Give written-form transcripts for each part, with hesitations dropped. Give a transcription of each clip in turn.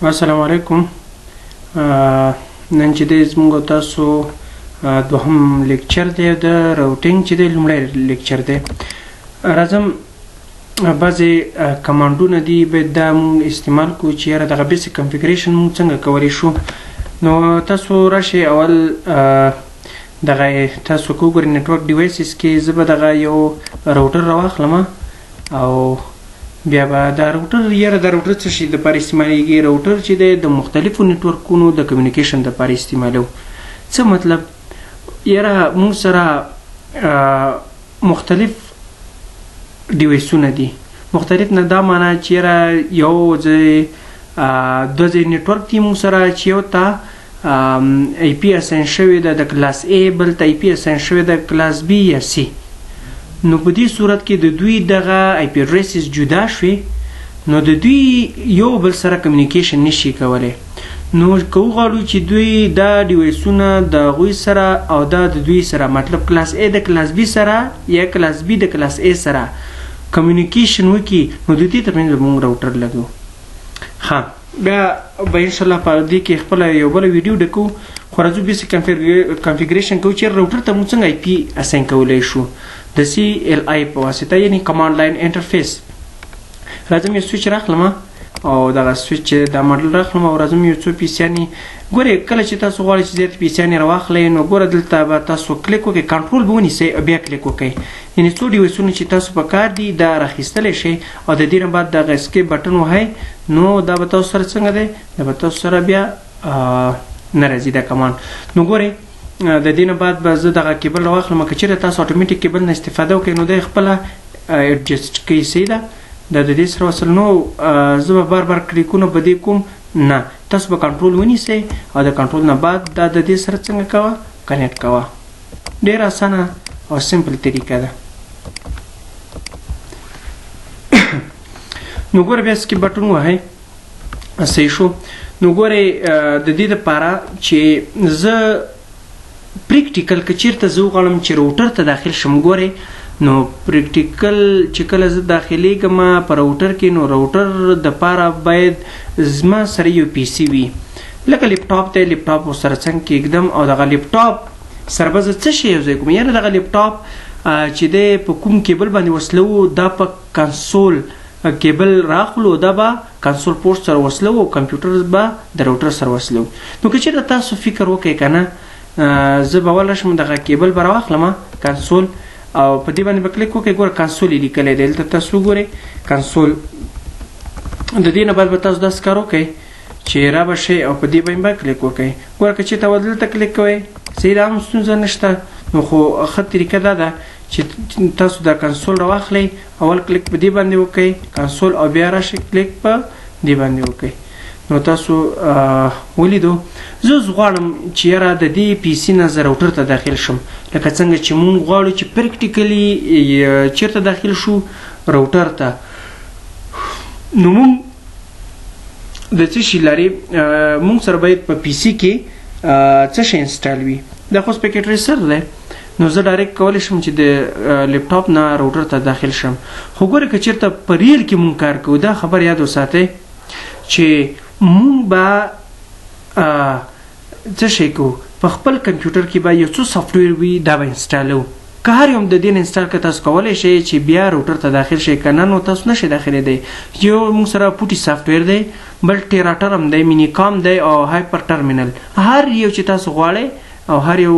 السلام علیکم. نن چې د زموږ تاسو دوهم لیکچر دی د راوټینګ چې د لومړی لیکچر دی. راځم بعضې کمانډونه دي باید دا مونږ استعمال کړو چې یاره دغه بیسیک کنفیګریشن مونږ څنګه کولی شو. نو تاسو راشئ اول دغه تاسو که وګورئ نیټورک ډیوایسز کې زه به دغه یو راوټر راواخلم او بیا به دا راوټر یاره دا راوټر څه شي دپاره استعمالیږي. راوټر چې دی د مختلفو نیټورکونو د کمیونیکیشن دپاره استعمالوو. څه مطلب یاره مونږ سره مختلف ډیوایسونه دي. مختلف نه دا معنا چې یاره یو ځای دوه ځای نیټورک دي مونږ سره چې یو ته ای پی اساین شوې ده د کلاس A بل ته ای پی اساین شوې ده کلاس B یا C. نو په دې صورت کې د دوی دغه آی پی اډریسز جدا شوې نو د دوی یو بل سره کمیونیکیشن نشي کولی. نو که وغواړو چې دوی دا ډیوایسونه د هغوی سره او دا د دوی سره مطلب کلاس A د کلاس B سره یا کلاس B د کلاس A سره کمیونیکیشن وکړي نو د دې ترمنځ به مونږ راوټر لګو. ښه بیا به انشاءالله په دې کې خپله یو بله ویډیو ډکو خو راځو بیسیک کنفیګریشن کوو چې راوټر ته مونږ څنګه آی پي اساین کولی شو د CLI په واسطه یعنی کمانډ لاین انټرفیس. راځم یو سویچ راخلم او دغه سویچ دا ماډل راخلم او راځم یو څو پیسیانې ګورئ کله چې تاسو غواړئ چې زیات پیسیانې راواخلئ نو ګوره دلته به تاسو کلیک وکړئ کنټرول به ونیسئ بیا کلیک وکړئ یعنې څو ډیوایسونه چې تاسو په کار دي دا راخیستلی شئ او د دې نه بعد دغه اسکیپ بټن وهئ نو دا به تاسو سره څنګه دی دا به تاسو سره بیا نه راځي دا کمانډ. نو ګورئ د دې نه بعد به زه دغه کیبل راواخلم که چېرته تاسو اتومیټیک کیبل نه استفاده وکړئ نو دی خپله ایډجسټ کوي صحیح ده دا د دې سره وصل. نو زه به بار بار کلیکونه په دې کوم نه تاسو به کنټرول ونیسئ او د کنټرول نه بعد دا د دې سره څنګه کوه کنیکټ کوه. ډېره اسانه او سمپل طریقه ده. نو ګوره بیا سکیپ بټن ووهئ صحیح شو. نو ګورئ د دې دپاره چې زه پریکټیکل که چېرته زه وغواړم چې راوټر ته داخل شم ګورئ نو پریکټیکل چې کله زه داخلیږم په راوټر کې نو راوټر دپاره باید زما سره یو پی سي وي لکه لیپټاپ دی لیپټاپ ورسره څنګ کېږدم او دغه لیپټاپ سره به زه څه شی یو ځای کوم یعنې دغه لیپټاپ چې دی په کوم کیبل باندې وصلوو دا په کنسول کیبل راخلو دا به کنسول پورټ سره وصلو او کمپیوټر به د راوټر سره وصلو. نو که چېرته تاسو فکر وکړئ که نه زه به اول راشم دغه کیبل به راواخلم کنسول او په دې باندې به کلیک وکړئ ګوره کنسول یې لیکلی دی دلته تاسو وګورئ کنسول. د دې نه بعد به تاسو داسې کار وکړئ چې را به شئ او په دې باندې به کلیک وکړئ ګوره که چېرته اول دلته کلیک کوئ صحیح ده هم ستونزه نشته نو خو ښه طریقه دا ده چې تاسو دا کنسول راواخلئ اول کلیک په دې باندې وکړئ کنسول او بیا راشئ کلیک په دې باندې وکړئ. نو تاسو ولیدو زه اوس غواړم چې یاره د دې پی سي نه زه راوټر ته داخل شم لکه څنګه چې مونږ غواړو چې پریکټیکلي چېرته داخل شو راوټر ته نو مونږ د څه شي لري مونږ سره باید په پی سي کې څه شی انسټال وي دا خو سپیکټ ریسر دی نو زه ډایرکټ کولی شم چې د لیپټاپ نه راوټر ته داخل شم. خو ګوره که چېرته په ریل کې مونږ کار کوو دا خبر یاد وساتئ چې مونږ به څه شی کوو په خپل کمپیوټر کې به یو څو سافټویر وي دا به انسټالوو که هر یو د دې نه انسټال که تاسو کولی شئ چې بیا راوټر ته داخل شئ که نه نو تاسو نشئ داخلېدی. یو مونږ سره پوټي سافټویر دی بل ټیراټر هم دی مینیکام دی او هایپر ټرمینل هر یو چې تاسو غواړئ او هر یو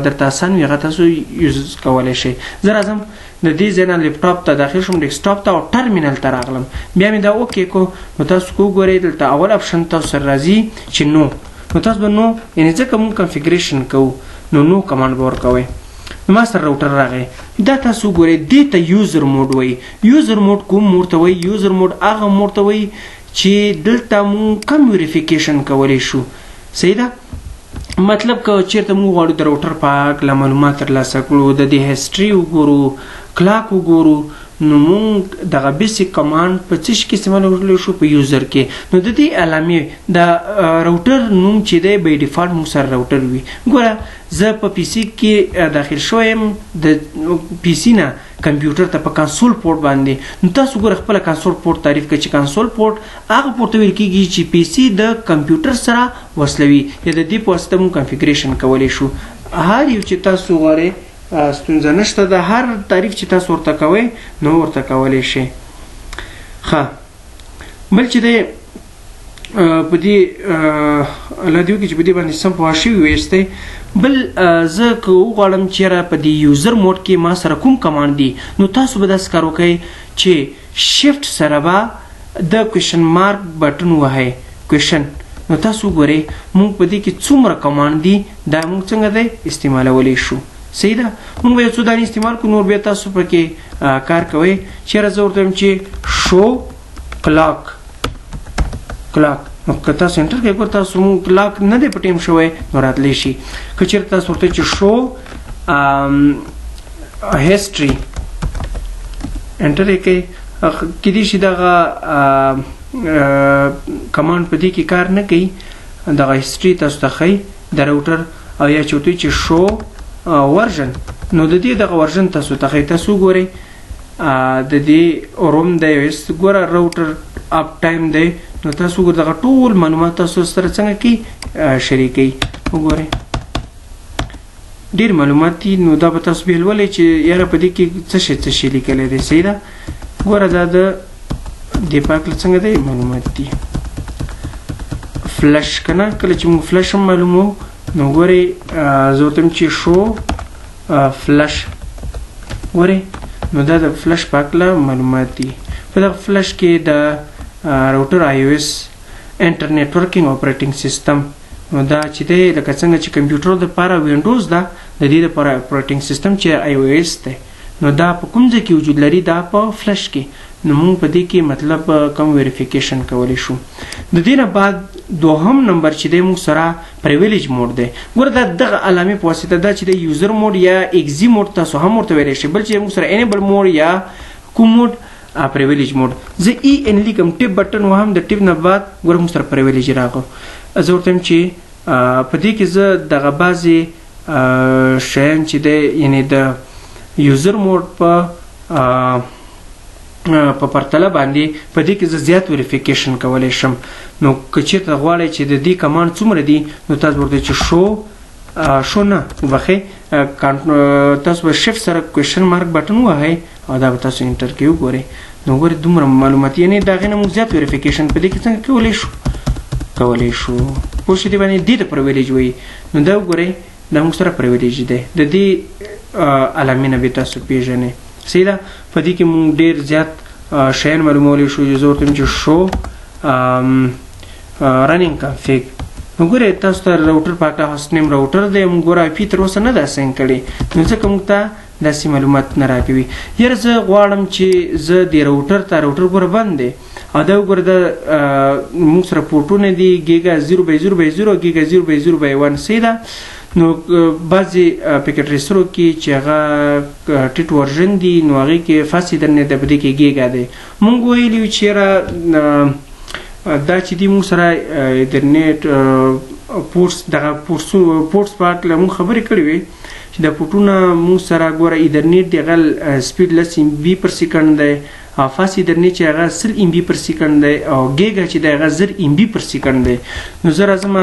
درته اسان وي هغه تاسو یوز کولی شئ. زه راځم د دې ځای نه لیپټاپ ته داخل شم ډیسکټاپ ته او ټرمینل ته راغلم بیا مې دا اوکې کو نو تاسو که وګورئ دلته اول اپشن تاسو سره راځي چې نو تاسو به نو یعنې ځکه مونږ کنفیګریشن کوو نو کمانډ به ورکوئ. نو ما سره راوټر راغی دا تاسو وګورئ دې ته یوزر موډ وایي. یوزر موډ کوم موډ ته وایي یوزر موډ هغه موډ ته وایي چې دلته مونږ کم ویریفیکیشن کولی شو صحیح ده مطلب که چېرته موږ غواړو د راوټر په هکله معلومات ترلاسه کړو د دې هسټري وګورو کلاک وګورو نو مونږ دغه بیسیک کمانډ په څه شي کې استعمالولی شو په یوزر کې. نو د دې علامې د راوټر نوم چې دی بای ډیفالټ مونږ سره راوټر وي. ګوره زه په پی سي کې داخل شوی یم د پی سي نه کمپیوټر ته په کنسول پورټ باندې. نو تاسو ګور خپل کنسول پورټ تعریف کړئ چې کنسول پورټ هغه پورټ ویل کېږي چې پی سي د کمپیوټر سره وصلوي یا د دې په واسطه موږ کنفیګریشن کولی شو. هر یو چې تاسو غواړئ ستونزه نشته، د هر تعریف چې تاسو ورته کوئ نو ورته کولی شئ. ښه، بل چې دی په دې الله دې وکړي چې په دې باندې سم پوه شوي ویستی. بل زه که وغواړم چېرې په دې یوزر موډ کې ما سره کوم کمانډ دي، نو تاسو به داسې کار وکئ چې شفټ سره به د کوېشن مارک بټن ووهئ، کوېشن. نو تاسو وګورئ موږ په دې کې څومره کمانډ دي، دا موږ څنګه دی استعمالولی شو. صحیح ده، موږ به یو څو دانې استعمال کړو، نور بیا تاسو پکې کار کوئ. چېرې زه ورته وایم چې شو کلاک، نو که تاسو انټر کوئ ګور تاسو مونږ کلاک نه دی په ټایم شوی نو راتلی شي. که چېرته تاسو ورته چې شو هسټري انټر یې کوئ، کیدای شي دغه کمانډ په دې کې کار نه کوي، دغه هسټري تاسو ته ښایي د راوټر، او یا چې ورته چې شو ورژن، نو د دې دغه ورژن تاسو ته ښایي. تاسو وګورئ د دې روم دی، ګوره راوټر اپ ټایم دی، نو تاسو وګورئ دغه ټول معلومات تاسو سره څنګه کوي شریکوي. وګورئ ډېر معلومات دي، نو دا به تاسو بیا لولئ چې یاره په دې کې څه شی لیکلی دی. صحیح ده، ګوره دا د دې په هکله څنګه دی معلومات دي. فلش که نه، کله چې موږ فلش هم معلوموو نو ګورئ زه ورته یم چې شو فلش، ګورئ نو دا د فلش په هکله معلومات دي. په دغه فلش کې د راوټر آی او ایس انټر نیټورکینګ اپریټینګ سیسټم، نو دا چې دی لکه څنګه چې کمپیوټر دپاره وینډوز ده، د دې دپاره اپریټینګ سیسټم چې آی او ایس دی، نو دا په کوم ځای کې وجود لري؟ دا په فلش کې. نو موږ په دې کې مطلب کوم ویریفیکیشن کولی شو. د دې نه بعد دوهم نمبر چې دی موږ سره پریویلیج موډ دی. ګوره دا دغه علامې په واسطه دا چې د یوزر موډ یا ایکزي موډ تاسو هم ورته ویلی شئ، بل چې موږ سره انیبل موډ یا کوم موډ پریویلیج موډ. زه ای ان لیکم، ټیپ بټن وهم، د ټیپ نه بعد ګوره موږ سره پریویلیج راغو. زه ورته یم چې په دې کې زه دغه بعضې شیان چې دی یعنې د یوزر موډ په پرتله باندې په دې کې زه زیات ویریفیکیشن کولی شم. نو که چېرته غواړئ چې د دې کمانډ څومره دي، نو تاسو ورته چې شو نه وبخئ، تاسو به شفټ سره کوېشن مارک بټن ووهئ او دا به تاسو انټر کوئ. وګورئ نو ګورئ دومره معلومات، یعنې د هغې نه موږ زیات ویریفیکیشن په دې کې څنګه کولی شو. پوه شئ دې باندې دې ته پریویلیج وایي. نو دا وګورئ دا موږ سره پریویلیج دی، د دې علامې نه به تاسو پېژنئ. صحیح ده، په دې کې موږ ډېر زیات شیان معلومولی شو. زه ورته یم چې شو رننګ کنفیګ، نو ګورئ تاسو ته راوټر په هکله هاست نیم راوټر دی، موږ ګوره آی پي تر اوسه نه ده اساین کړې، نو ځکه موږ ته داسې معلومات نه راکوي. یاره زه غواړم چې زه د راوټر ګوره بند دی، او دا وګوره دا موږ سره پورټونه دي ګیګا 0/0/0 ګیګا 0/0/1. صحیح ده، نو بعضې پیکټ ریسرو کې چې هغه ټیټ ورژن دي نو هغې کې فاست ایترنیټ دی، په دې کې ګیګا دی. موږ ویلي وو چې یاره دا چې دي موږ سره ایترنیټ پورټس دغه پورټس په هکله موږ خبرې کړې وې چې دا پورټونه موږ سره ګوره ایترنیټ د هغه سپیډ 10 MB پر سیکنډ دی، فاست ایترنیټ چې هغه 100 MB پر سیکنډ دی، او ګیګا چې دی هغه 1000 MB پر سیکنډ دی. نو زه راځم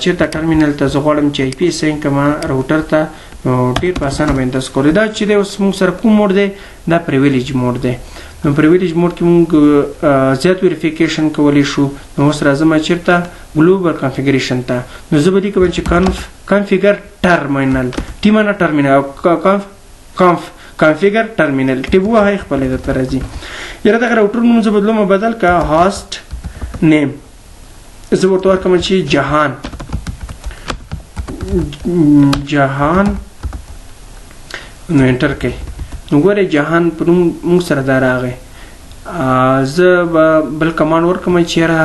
چېرته ټرمینل ته زه غواړم چې آی پي اساین کړم راوټر ته، نو ډېر په اسانه باندې تاسو کولی. دا چې دی اوس موږ سره کوم موډ دی؟ دا پریویلیج موډ دی. نو پریویلیج موډ کې موږ زیات ویریفیکیشن کولی شو. نو اوس راځم چېرته ګلوبل کنفیګریشن ته، نو زه به دې کوم چې کنفیګر ټرمینل، ټي معنا ټرمینل، کنفیګر ټرمینل ټیب ووهئ، خپله درته راځي. یاره دغه راوټر نوم زه بدلوم، بدل که هاست نیم، زه ورته ورکړم چې جهان، نو انټر کوئ. نو ګورئ جهان په نوم موږ سره دا راغی. زه به بل کمانډ ورکړم چې یاره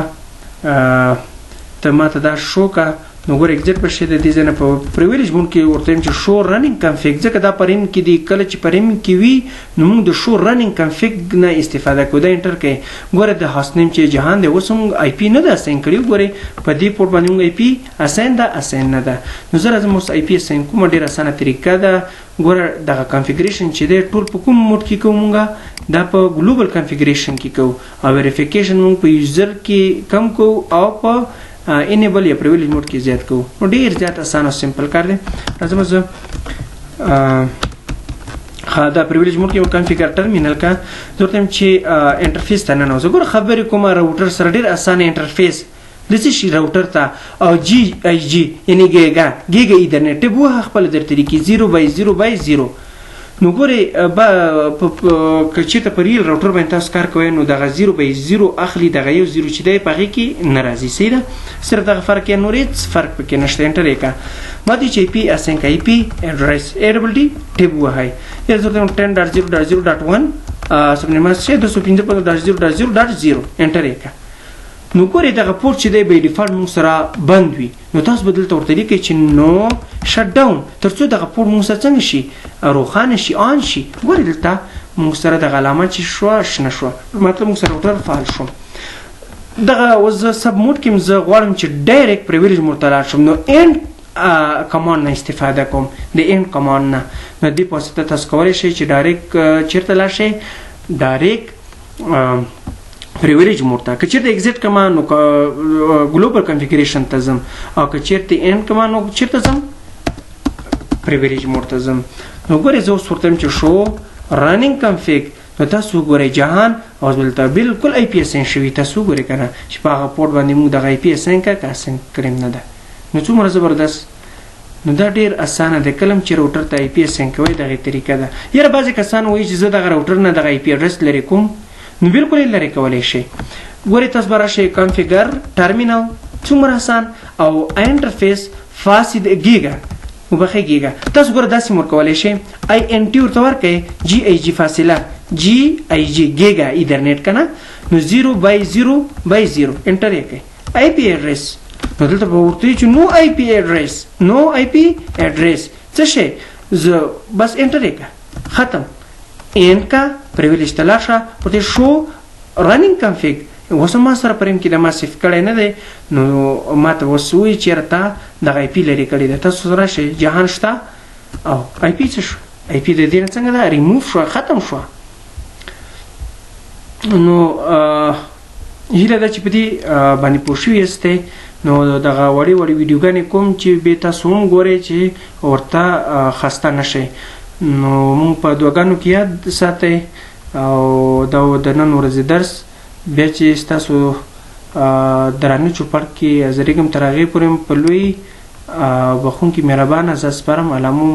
ته ما ته دا شو که، نو ګور ایگزیټ پر شي د دې ځنه په پریویلیج مون کې ورته چې شو رننګ کنفیګ ځکه دا پرین کې دی کله چې پرین کې وی نو موږ د شو رننګ کنفیګ نه استفاده کوو دا انټر کې ګوره د هاست نیم چې جهان دی اوس موږ آی پی نه دا اساین کړیو ګوره په دې پورت باندې موږ آی پی اساین دا اساین نه ده نو زه راځم اوس آی پی اساین کوم ډیره اسانه طریقه ده ګوره دغه کنفیګریشن چې دی ټول په کوم موډ کې کوو موږ دا په ګلوبل کنفیګریشن کې کوو او ویریفیکیشن موږ په یوزر کې کم کوو او په انیبل یا پریویلیج موډ کې زیات کوو نو ډیر زیات اسانه او سمپل کار دی راځم زه دا پریویلیج موډ کې کنفیګر ټرمینل کا ضرورت هم چې انټرفیس ته نه نو زه ګور خبرې کوم راوټر سره ډیر اسانه انټرفیس لسی شي راوټر ته او جی ای جی یعنی ګیګا ایترنیټ به خپل در طریقې 0/0/0 نو ګوري کچې ته په ریل راوټر باندې تاسو کار کوئ نو دغه 0/0 اخلي دغه یو 0 چې دی پغې کې ناراضي سیده صرف دغه فرق یې نور هیڅ فرق پکې نشته انټر یې کا ماته چې پی اسنک آی پی اډرس ایربلټي ټیب وهای یا زه 10.0.0.1 سبنیماس شه 255.0.0.0 انټر یې کا نو ګوري دغه پورت چې دی به ډیفالت موږ سره بند وي نو تاسو بدل ته ورته لیکئ چې نو شټ ډاون ترڅو دغه پورت موږ سره څنګه شي روښانه شي آن شي ګوري دلته موږ سره دغه علامه چې شوه شنه شوه مطلب موږ سره راوټر فعال شو دغه اوس زه سب موډ کې زه غواړم چې ډایرکټ پریویلیج موډ ته لاړ شم نو اینډ کمانډ نه استفاده کوم د اینډ کمانډ نه نو دې په واسطه تاسو کولی شئ چې ډایرکټ چیرته لاړ شئ ډایرکټ پریویلیج موډ ته که چیرته ایگزیټ کما نو ګلوبل کنفیګریشن ته ځم او که چیرته اینډ کما نو چیرته ځم پریویلیج موډ ته ځم نو ګورئ زه اوس ورته چې شو رننګ کنفیګ نو تاسو ګورئ جهان اوس دلته بالکل آی پی اساین شوي تاسو ګورئ که نه چې په هغه پورټ باندې موږ دغه آی پی اساین که اساین کړی نه ده نو څومره زبردست نو دا ډیر اسانه ده کلم چې راوټر ته آی پی اساین کوئ دغه طریقه ده یاره بعضې کسان وایي چې زه دغه راوټر نه دغه آی پی اډرس لرې کوم نو بالکل یې لرې کولی شئ ګورئ تاسو به راشئ کنفیګر ټرمینل څومره اسان او انټرفیس فاسد ګیګا وبخښئ ګیګا تاسو ګوره داسې مور کولی شئ آی ان ټي ورته ورکئ جی ای جي فاصله جی ای جي ګیګا ایترنیټ که نه نو 0/0/0 انټر یې کړئ آی پی اډرس نو دلته به ورته وي چې نو آی پی اډرس څه شی زه بس انټر یې کړه ختم اینډ کا پریویلیج ته لاړ شه ورته شو رننګ کنفیګ اوس ما سره پریم کې د ما سیف کړی نه دی نو ما ته اوس وایي چېرې تا دغه آی پي لرې کړې ده تاسو راشئ جهان شته او آی پي څه شو آی پي د دې نه څنګه ده ریموف شوه ختم شوه نو هیله ده چې په دې باندې پوه شوي یاستئ نو دغه وړې ویډیوګانې کوم چې بې تاسو هم ګورئ چې ورته خسته نه شئ نو مونږ په دعاګانو کې یاد ساتئ او دا د نن ورځې درس بیا چې ستاسو درانه چوپړ کې حاضرېږم تر هغې پورې په لوی بخونکي مهربانه زه سپارم علامو